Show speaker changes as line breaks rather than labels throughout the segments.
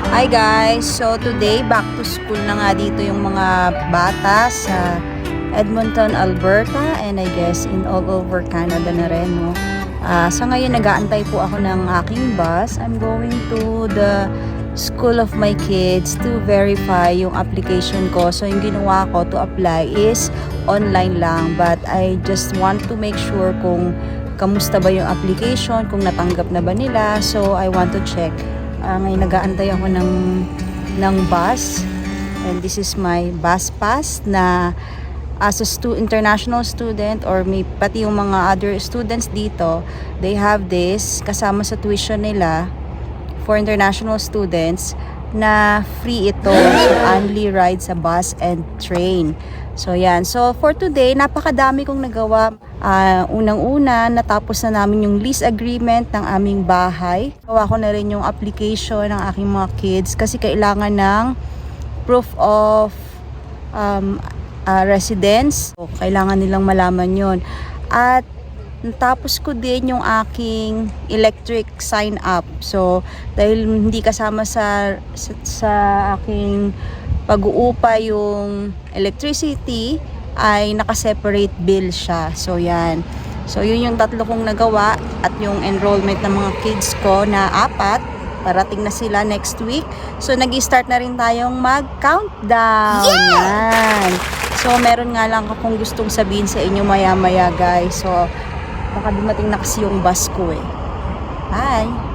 Hi guys! So today, back to school na nga dito yung mga bata sa Edmonton, Alberta, and I guess in all over Canada na rin, no? So ngayon, nag-aantay po ako ng aking bus. I'm going to the school of my kids to verify yung application ko. So yung ginawa ko to apply is online lang, but I just want to make sure kung kamusta ba yung application, kung natanggap na ba nila. So I want to check. Ngayon nag-aantay ako ng bus, and this is my bus pass na as a international student, or may pati yung mga other students dito, they have this kasama sa tuition nila for international students na free ito. So only ride sa bus and train. So yan, so for today napakadami kong nagawa. Unang-una, natapos na namin yung lease agreement ng aming bahay. Gawa ko na rin yung application ng aking mga kids kasi kailangan ng proof of residence. So, kailangan nilang malaman yon. At natapos ko din yung aking electric sign up. So dahil hindi kasama sa aking pag-uupa yung electricity, ay naka-separate bill siya. So yan. So yun yung tatlo kong nagawa, at yung enrollment ng mga kids ko na 4, parating na sila next week. So nag-start na rin tayong mag-countdown. Yan. So meron nga lang akong gustong sabihin sa inyo maya-maya guys. So baka dumating na kasi yung bus ko eh. Bye!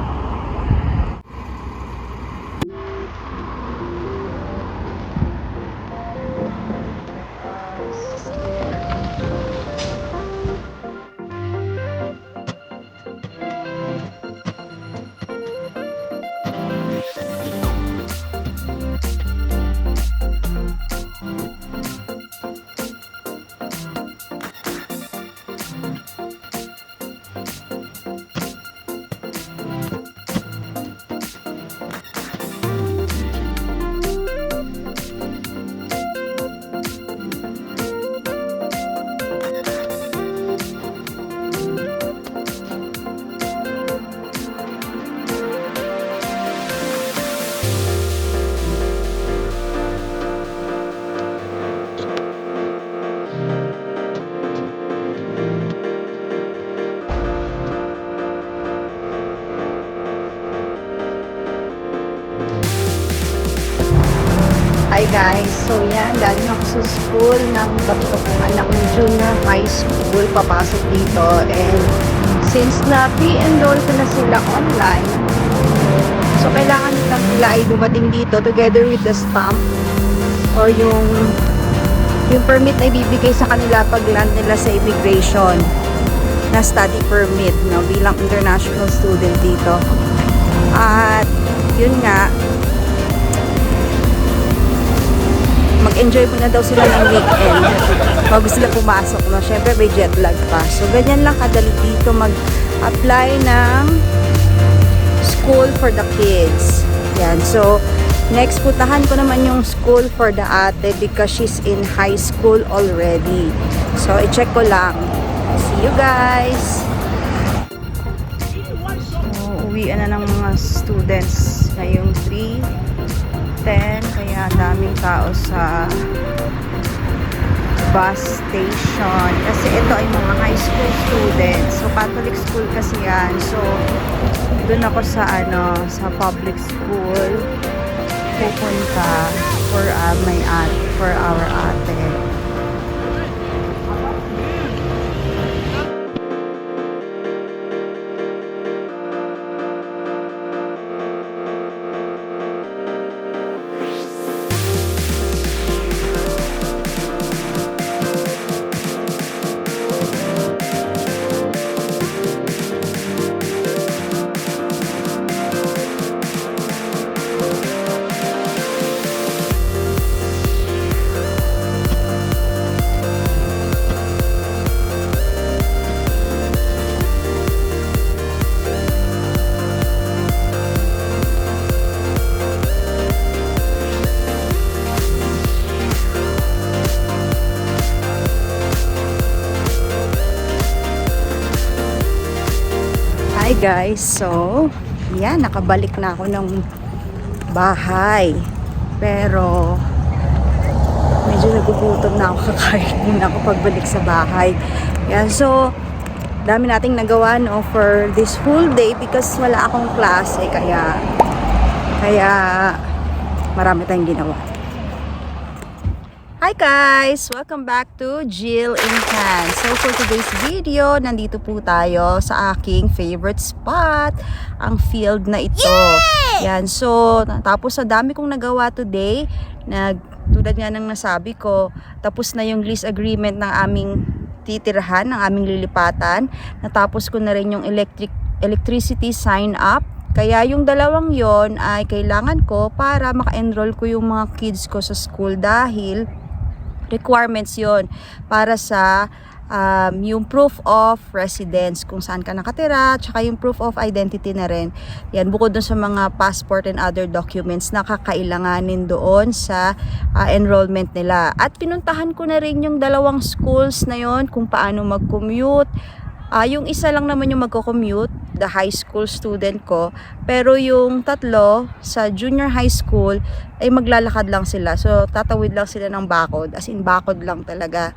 Hi guys, so yan, galing ako sa school ng tatlo kong anak ng junior high school, papasok dito, and since na pre-enroll ko na sila online, so kailangan lang sila ay dumating dito together with the stamp or yung permit na ibibigay sa kanila pag land nila sa immigration na study permit, no, bilang international student dito. At yun nga, mag-enjoy muna daw sila ng weekend bago sila pumasok, no? Syempre may jet lag pa. So ganyan lang kadali dito mag-apply ng school for the kids. Yan. So next putahan ko naman yung school for the ate because she's in high school already. So i-check ko lang. See you guys! So uwian na ng mga students ngayong 3:10, kaya daming tao sa bus station kasi ito ay mga high school students. So Catholic school kasi yan. So doon ako sa sa public school pupunta for our ate. Hi guys, so yan, nakabalik na ako ng bahay. Pero medyo nagugutom na ako, kakain muna ako pagbalik sa bahay. Yan, so dami nating nagawa no for this whole day because wala akong klase, kaya marami tayong ginawa. Hi guys! Welcome back to Jill in Can. So for today's video, nandito po tayo sa aking favorite spot, ang field na ito. Yay! Yan, so tapos sa dami kong nagawa today, tulad nga ng nasabi ko, tapos na yung lease agreement ng aming titirahan, ng aming lilipatan. Natapos ko na rin yung electricity sign up. Kaya yung dalawang yon ay kailangan ko para maka-enroll ko yung mga kids ko sa school dahil requirements yon para sa yung proof of residence, kung saan ka nakatira, tsaka yung proof of identity na rin. Yan, bukod dun sa mga passport and other documents na kakailanganin doon sa enrollment nila. At pinuntahan ko na rin yung dalawang schools na yon kung paano mag-commute. Yung isa lang naman yung magko-commute, the high school student ko, pero yung tatlo sa junior high school ay maglalakad lang sila. So tatawid lang sila ng bakod, as in bakod lang talaga.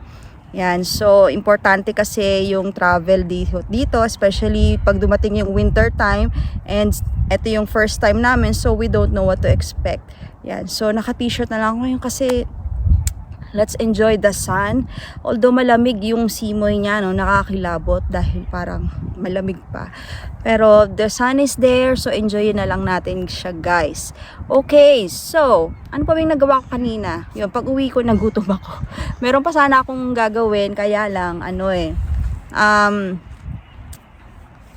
Yan, so importante kasi yung travel dito, especially pag dumating yung winter time, and ito yung first time namin, so we don't know what to expect. Yan, so naka-t-shirt na lang ngayon kasi let's enjoy the sun. Although malamig yung simoy niya, no, nakakilabot dahil parang malamig pa. Pero the sun is there, so enjoyin na lang natin siya, guys. Okay, so ano pa yung nagawa ko kanina? Yung pag uwi ko, nagutom ako. Meron pa sana akong gagawin, kaya lang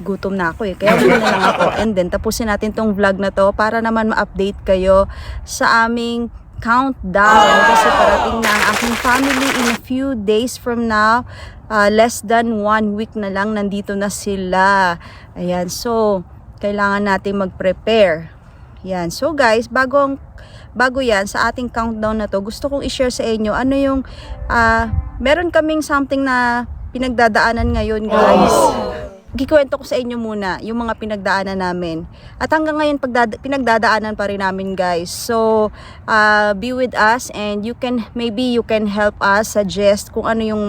gutom na ako kaya muna lang ako. And then tapusin natin tong vlog na to para naman ma-update kayo sa aming countdown kasi parating na ang aking family in a few days from now. Less than 1 week na lang nandito na sila. Ayan, so kailangan natin mag-prepare. Yan, so guys, bago yan sa ating countdown na to, gusto kong i-share sa inyo ano yung meron kaming something na pinagdadaanan ngayon, guys. Kikwento ko sa inyo muna yung mga pinagdaanan namin. At hanggang ngayon pinagdadaanan pa rin namin, guys. So, be with us and maybe you can help us suggest kung ano yung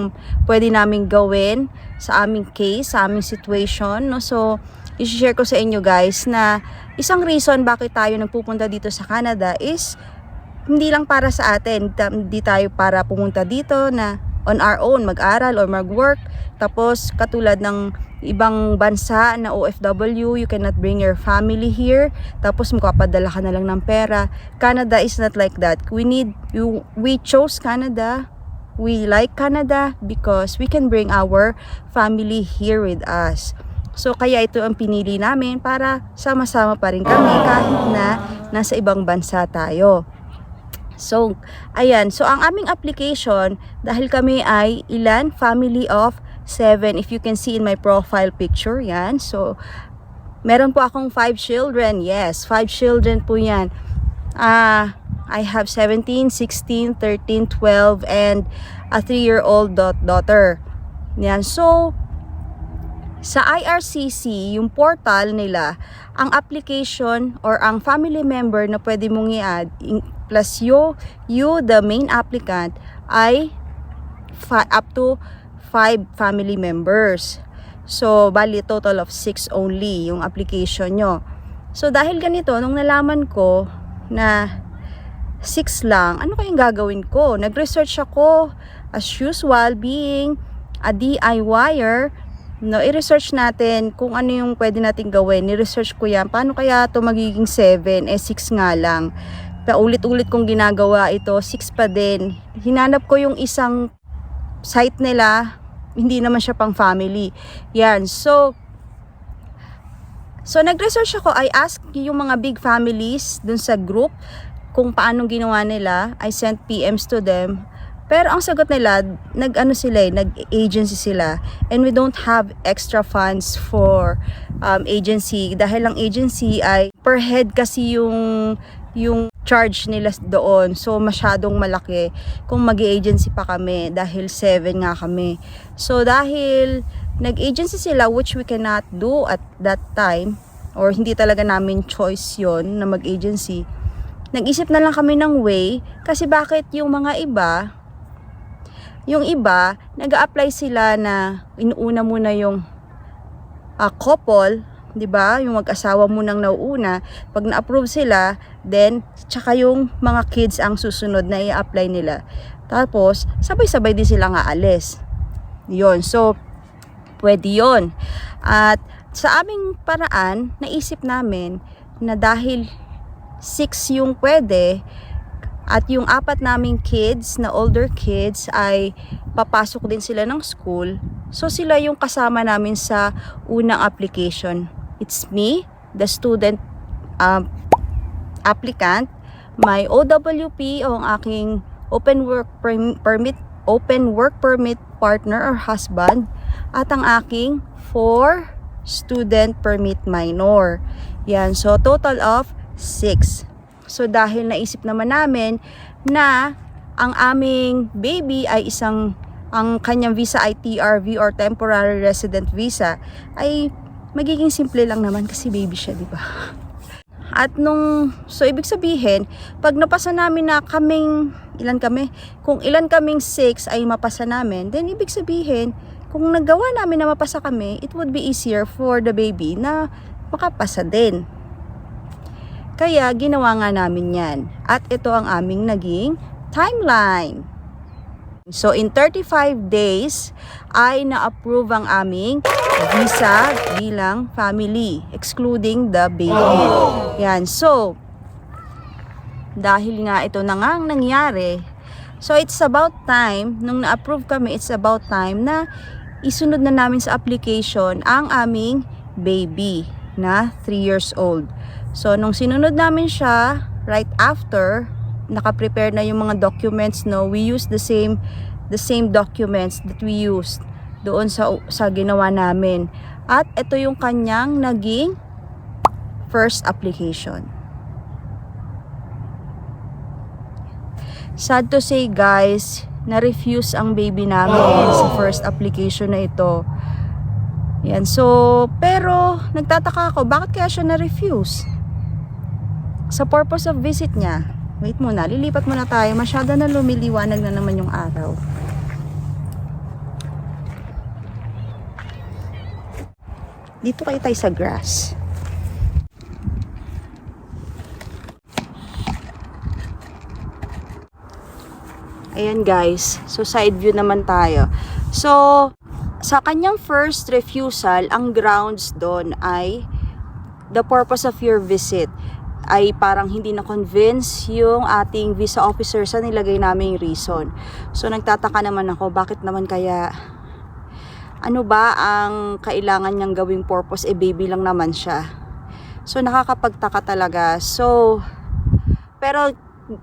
pwede namin gawin sa aming case, sa aming situation, no? So, i-share ko sa inyo, guys, na isang reason bakit tayo nagpupunta dito sa Canada is hindi lang para sa atin. Hindi tayo para pumunta dito na on our own, mag-aral or mag-work. Tapos, katulad ng ibang bansa na OFW, you cannot bring your family here. Tapos, makapadala ka na lang ng pera. Canada is not like that. We chose Canada. We like Canada because we can bring our family here with us. So, kaya ito ang pinili namin para sama-sama pa rin kami kahit na nasa ibang bansa tayo. So, ayan. So, ang aming application, dahil kami ay family of 7. If you can see in my profile picture, yan. So, meron po akong 5 children. Yes, 5 children po yan. I have 17, 16, 13, 12, and a 3-year-old daughter. Yan. So, sa IRCC, yung portal nila, ang application or ang family member na pwede mong i-add, plus you, the main applicant, ay up to 5 family members. So, bali total of 6 only yung application nyo. So, dahil ganito, nung nalaman ko na 6 lang, ano kayang gagawin ko? Nag-research ako, as usual, being a DIYer, no, i-research natin kung ano yung pwede natin gawin. Ni-research ko yan. Paano kaya ito magiging 7? 6 nga lang. Paulit-ulit kong ginagawa ito, 6 pa din. Hinanap ko yung isang site nila, hindi naman siya pang family. Yan. So nag-research ako. I asked yung mga big families dun sa group kung paano ginawa nila. I sent PMs to them. Pero ang sagot nila, nag-agency sila. And we don't have extra funds for agency. Dahil ang agency ay per head kasi yung charge nila doon. So, masyadong malaki kung mag-agency pa kami dahil 7 nga kami. So, dahil nag-agency sila, which we cannot do at that time, or hindi talaga namin choice yon na mag-agency, nag-isip na lang kami ng way, kasi bakit yung mga iba, nag-a-apply sila na inuuna muna yung couple, 'di ba? Yung mag-asawa munang nauuna, pag na-approve sila, then tsaka yung mga kids ang susunod na i-apply nila. Tapos sabay-sabay din sila aalis. 'Yon. So pwede 'yon. At sa aming paraan, naisip namin na dahil 6 yung pwede, at yung 4 naming kids na older kids ay papasok din sila ng school. So sila yung kasama namin sa unang application. It's me, the student applicant, my OWP o ang aking open work permit partner or husband, at ang aking 4 student permit minor. Yan, so total of 6. So dahil naisip naman namin na ang aming baby ay ang kanyang visa ay TRV or temporary resident visa, ay magiging simple lang naman kasi baby siya, di ba? At so ibig sabihin, pag napasa namin na kung ilan kaming 6 ay mapasa namin, then ibig sabihin, kung nagawa namin na mapasa kami, it would be easier for the baby na makapasa din. Kaya ginawa nga namin yan. At ito ang aming naging timeline. So in 35 days ay na-approve ang aming visa bilang family, excluding the baby. Yan. So dahil nga ito na nga ang nangyari, so it's about time, nung na-approve kami, it's about time na isunod na namin sa application ang aming baby na 3 years old. So, nung sinunod namin siya, right after, naka-prepare na yung mga documents, no? We use the same documents that we used doon sa ginawa namin. At ito yung kanyang naging first application. Sad to say, guys, na-refuse ang baby namin sa first application na ito. Yan, so, pero nagtataka ako, bakit kaya siya na-refuse? Sa purpose of visit niya. Wait muna, lilipat muna tayo. Masyado na lumiliwanag na naman yung araw. Dito kayo tayo sa grass. Ayan guys, so side view naman tayo. So, sa kanyang first refusal, ang grounds doon ay the purpose of your visit ay parang hindi na-convince yung ating visa officer sa nilagay naming reason. So nagtataka naman ako, bakit naman kaya, ano ba ang kailangan niyang gawing purpose? Baby lang naman siya. So nakakapagtaka talaga. So, pero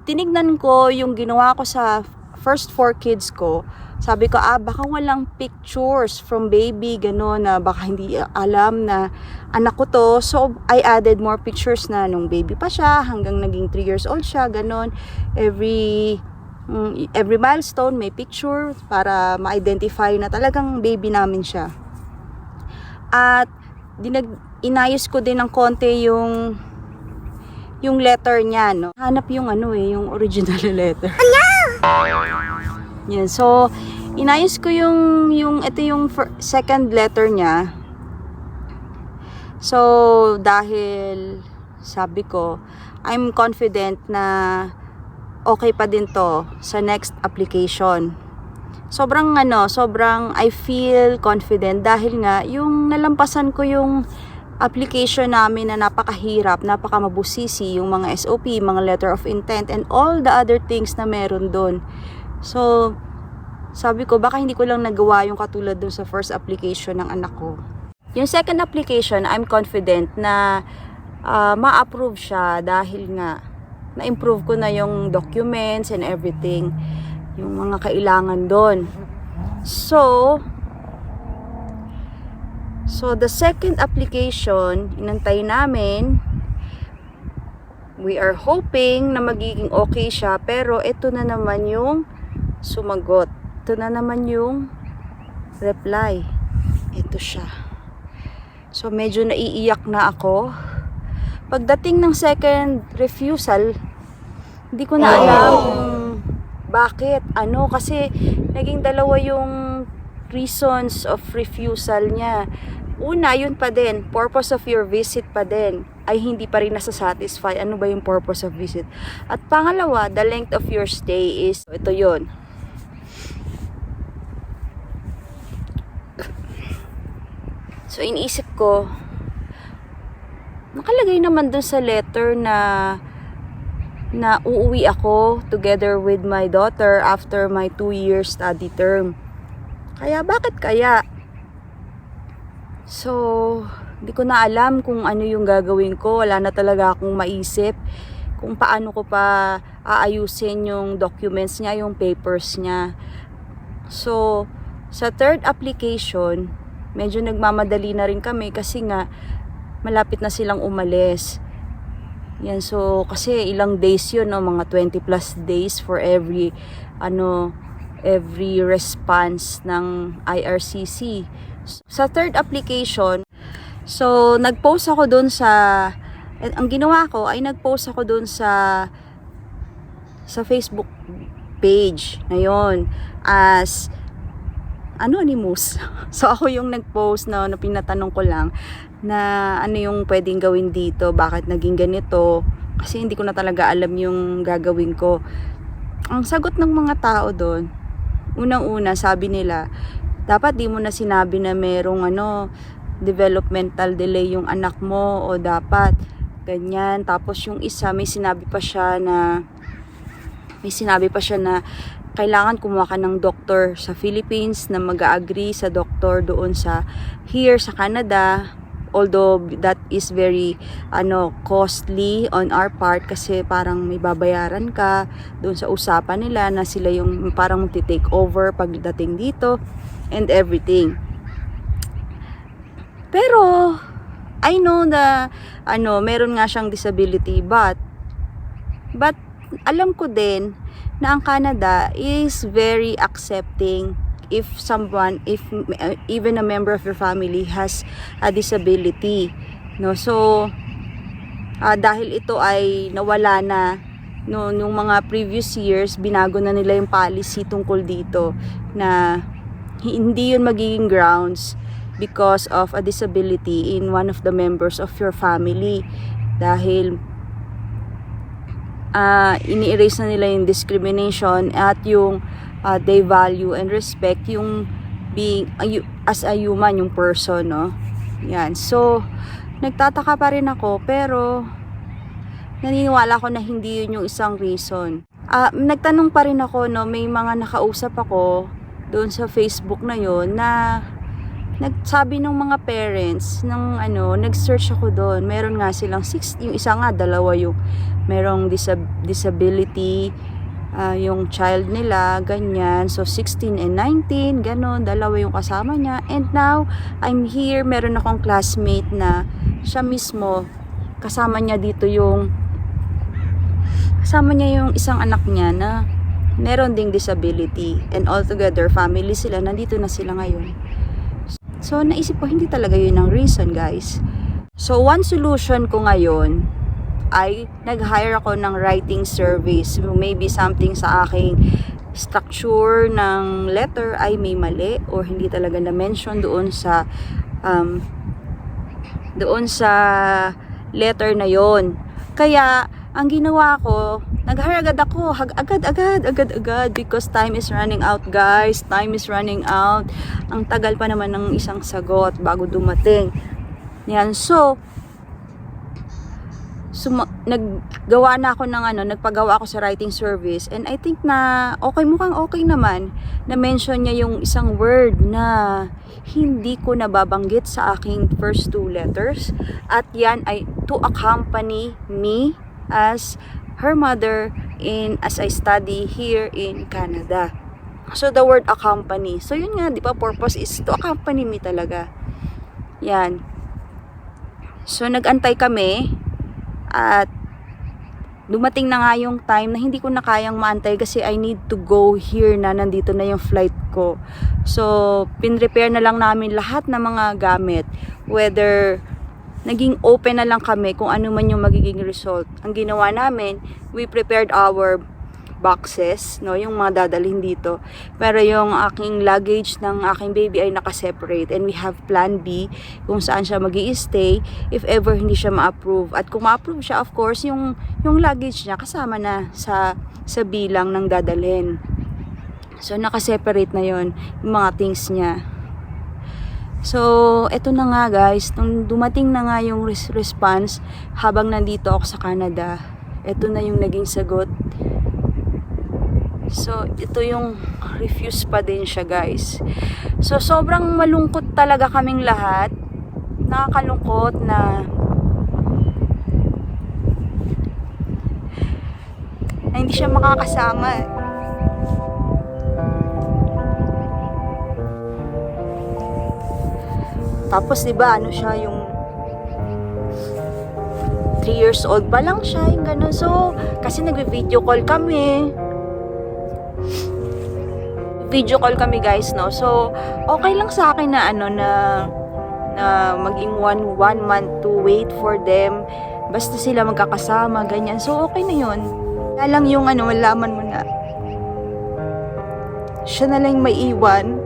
tinignan ko yung ginawa ko sa first 4 kids ko. Sabi ko, baka walang pictures from baby, gano'n, na baka hindi alam na anak ko to. So, I added more pictures na nung baby pa siya, hanggang naging 3 years old siya, gano'n. Every milestone may picture para ma-identify na talagang baby namin siya. At inayos ko din ng konti yung letter niya, no. Hanap yung yung original letter. Yan, so inayos ko ito yung second letter niya. So dahil sabi ko, I'm confident na okay pa din to sa next application. Sobrang I feel confident dahil nga yung nalampasan ko yung application namin na napakahirap, napakamabusisi, yung mga SOP, mga letter of intent, and all the other things na meron doon. So, sabi ko, baka hindi ko lang nagawa yung katulad dun sa first application ng anak ko. Yung second application, I'm confident na ma-approve siya dahil nga na-improve ko na yung documents and everything, yung mga kailangan doon. So the second application, inantay namin. We are hoping na magiging okay siya, pero ito na naman yung sumagot. Ito na naman yung reply. Ito siya. So, medyo naiiyak na ako. Pagdating ng second refusal, Hindi ko na alam kung bakit. Kasi naging dalawa yung reasons of refusal niya. Una, yun pa din, purpose of your visit pa din ay hindi pa rin nasa-satisfy. Ano ba yung purpose of visit? At pangalawa, the length of your stay is, ito yun. So, iniisip ko, nakalagay naman dun sa letter na uuwi ako together with my daughter after my 2-year study term. Kaya, bakit kaya? So, di ko na alam kung ano yung gagawin ko. Wala na talaga akong maisip kung paano ko pa aayusin yung documents niya, yung papers niya. So, sa third application, medyo nagmamadali na rin kami kasi nga malapit na silang umalis. Yan, so kasi ilang days yun, no? Mga 20 plus days for every response ng IRCC. Sa third application, so nag-post ako doon ang ginawa ko ay nag-post ako doon sa Facebook page ngayon as anonymous. So ako yung nag-post na pinatanong ko lang na ano yung pwedeng gawin dito, bakit naging ganito, kasi hindi ko na talaga alam yung gagawin ko. Ang sagot ng mga tao doon, unang-una sabi nila, dapat di mo na sinabi na merong developmental delay yung anak mo, o dapat ganyan. Tapos yung isa may sinabi pa siya na kailangan kumuha ka ng doctor sa Philippines na mag-agree sa doctor doon sa Canada, although that is very costly on our part kasi parang may babayaran ka doon sa usapan nila na sila yung parang magti-take over pagdating dito and everything. Pero I know na meron nga siyang disability, but alam ko din na ang Canada is very accepting if even a member of your family has a disability, no? So dahil ito ay nawala na nung mga previous years, binago na nila yung policy tungkol dito na hindi yun magiging grounds because of a disability in one of the members of your family, dahil ini-erase na nila yung discrimination at yung they value and respect yung being as a human, yung person, no? Yan. So, nagtataka pa rin ako, pero naniniwala ko na hindi yun yung isang reason. Nagtanong pa rin ako, no? May mga nakausap ako doon sa Facebook na yun na nagsabi ng mga parents ng nag-search ako doon. Meron nga silang 6, yung isa nga, 2 yung merong disability, yung child nila, ganyan. So 16 and 19, ganon, 2 yung kasama niya. And now, I'm here, meron akong classmate na siya mismo, kasama niya yung isang anak niya na meron ding disability, and altogether family sila, nandito na sila ngayon. So naisip ko, hindi talaga yun ang reason, guys. So one solution ko ngayon ay nag-hire ako ng writing service. Maybe something sa aking structure ng letter ay may mali or hindi talaga na-mention doon sa letter na yon. Kaya ang ginawa ko, nag-hire agad because time is running out, guys. Time is running out. Ang tagal pa naman ng isang sagot bago dumating. Yan. So naggawa na ako nagpagawa ako sa writing service, and I think na mukhang okay naman na mention niya yung isang word na hindi ko nababanggit sa aking first 2 letters, at yan ay to accompany me as her mother as I study here in Canada. So the word accompany, so yun nga, di ba, purpose is to accompany me talaga. Yan. So nagantay kami, at dumating na nga yung time na hindi ko na kayang maantay kasi I need to go here na, nandito na yung flight ko. So pinrepare na lang namin lahat ng mga gamit, whether naging open na lang kami kung ano man yung magiging result. Ang ginawa namin, we prepared our boxes, no, yung mga dadalhin dito. Pero yung aking luggage ng aking baby ay nakaseparate, and we have plan B kung saan siya magi-stay if ever hindi siya ma-approve. At kung ma-approve siya, of course, yung luggage niya kasama na sa bilang ng dadalhin. So nakaseparate na yon yung mga things niya. So eto na nga guys, nung dumating na nga yung response habang nandito ako sa Canada, eto na yung naging sagot. So, ito yung refuse pa din siya, guys. So, sobrang malungkot talaga kaming lahat. Nakakalungkot na hindi siya makakasama. Tapos, diba, ano siya, yung 3 years old pa lang siya, yung gano'n. So, kasi nagvi-video call kami. Video call kami guys, no. So okay lang sa akin na na maging one month to wait for them, basta sila magkakasama ganyan. So okay na yun. Kaya lang yung malaman mo na siya na lang may iwan.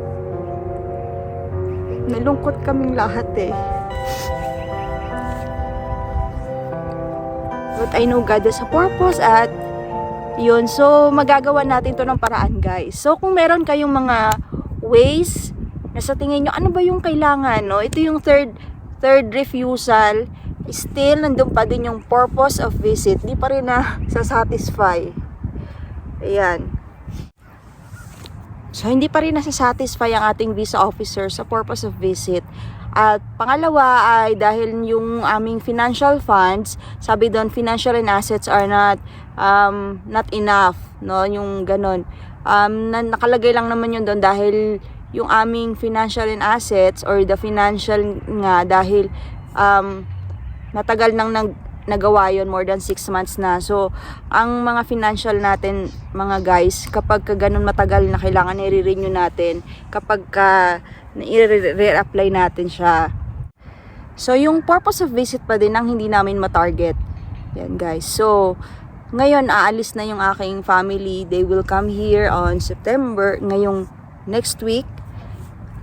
Nalungkot kaming lahat eh. But I know God has a purpose at yun, so magagawa natin to ng paraan guys. So kung meron kayong mga ways na sa tingin nyo, ano ba yung kailangan, no? Ito yung third refusal, still nandun pa din yung purpose of visit, di pa rin na satisfy. Ayan. So hindi pa rin nasa-satisfy ang ating visa officer sa purpose of visit. At pangalawa ay dahil yung aming financial funds, sabi doon, financial and assets are not enough, no, yung ganon. Nakalagay lang naman yun doon dahil yung aming financial and assets or the financial nga dahil matagal nang nagawa yun, more than 6 months na. So ang mga financial natin mga guys, kapag ganun matagal na kailangan i-renew natin kapag i-re-apply natin siya. So yung purpose of visit pa din ang hindi namin ma-target. Yan guys. So ngayon, aalis na yung aking family. They will come here on September. Ngayong next week,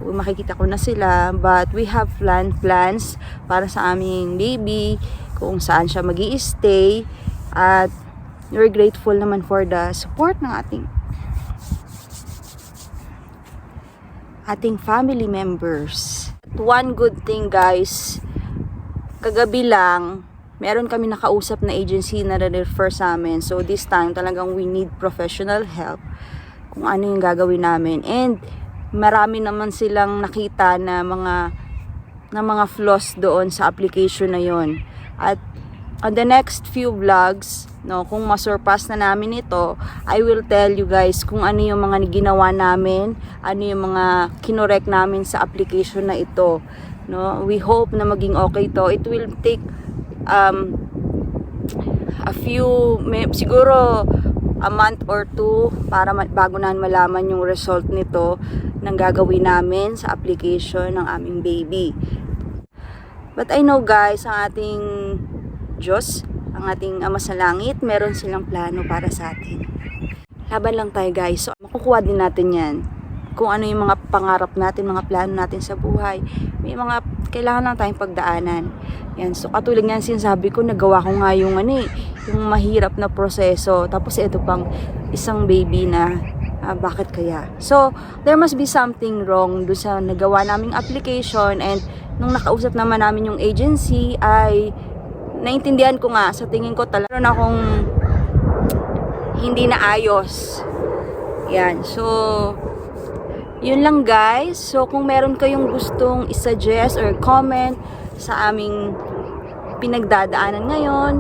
makikita ko na sila. But we have plans para sa aming baby, kung saan siya magi-stay. At we're grateful naman for the support ng ating family members. One good thing guys, kagabi lang, meron kami nakausap na agency na refer sa amin. So this time talagang we need professional help kung ano yung gagawin namin. And marami naman silang nakita na mga flaws doon sa application na yon. At on the next few vlogs, no, kung masurpass na namin ito, I will tell you guys kung ano yung mga ginawa namin, ano yung mga kinorek namin sa application na ito. No, we hope na maging okay to. It will take siguro a month or 2 para bago na malaman yung result nito ng gagawin namin sa application ng aming baby. But I know guys, ang ating Diyos, ang ating Ama sa Langit, meron silang plano para sa atin. Laban lang tayo guys. So makukuha din natin yan. Kung ano yung mga pangarap natin, mga plano natin sa buhay. May mga kailangan lang tayong pagdaanan. Yan. So katulad nga sinasabi ko, nagawa ko nga yung yung mahirap na proseso. Tapos ito pang isang baby na bakit kaya? So there must be something wrong doon sa nagawa naming application, and nung nakausap naman namin yung agency ay naintindihan ko nga, sa tingin ko talaga meron akong hindi na ayos. Yan. So yun lang guys. So kung meron kayong gustong i-suggest or comment sa aming pinagdadaanan ngayon,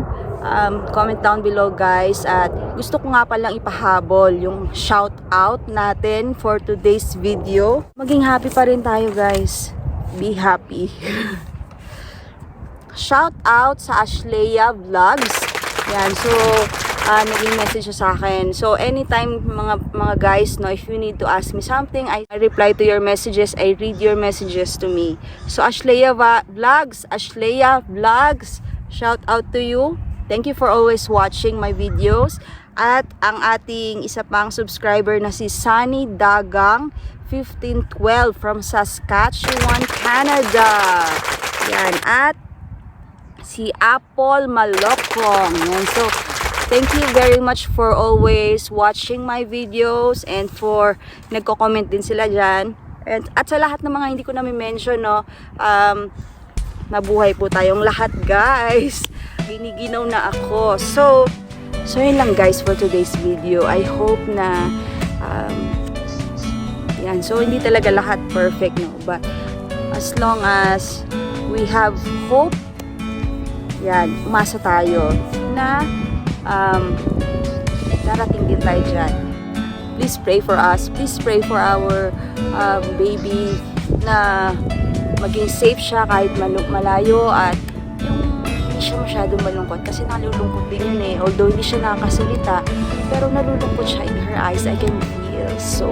comment down below guys. At gusto ko nga palang ipahabol yung shout out natin for today's video. Maging happy pa rin tayo guys. Be happy. Shout out sa Ashleya Vlogs. Yan. So naging message siya sa akin. So, anytime mga guys, no, if you need to ask me something, I reply to your messages, I read your messages to me. So, Ashleya Vlogs, shout out to you. Thank you for always watching my videos. At ang ating isa pang subscriber na si Sunny Dagang 1512 from Saskatchewan, Canada. Yan. At si Apple Malokong. Yan. So, thank you very much for always watching my videos and for nagko-comment din sila dyan. At sa lahat ng mga hindi ko na-mention, no, nabuhay po tayong lahat, guys. Giniginaw na ako. So yun lang guys for today's video. I hope na yan. So hindi talaga lahat perfect, no, but as long as we have hope, yan, umasa tayo na darating din tayo dyan. Please pray for us. Please pray for our baby na maging safe siya kahit malayo at yung hindi siya masyadong malungkot kasi nalulungkot din yun eh. Although hindi siya nakakasalita, pero nalulungkot siya in her eyes. I can feel. So,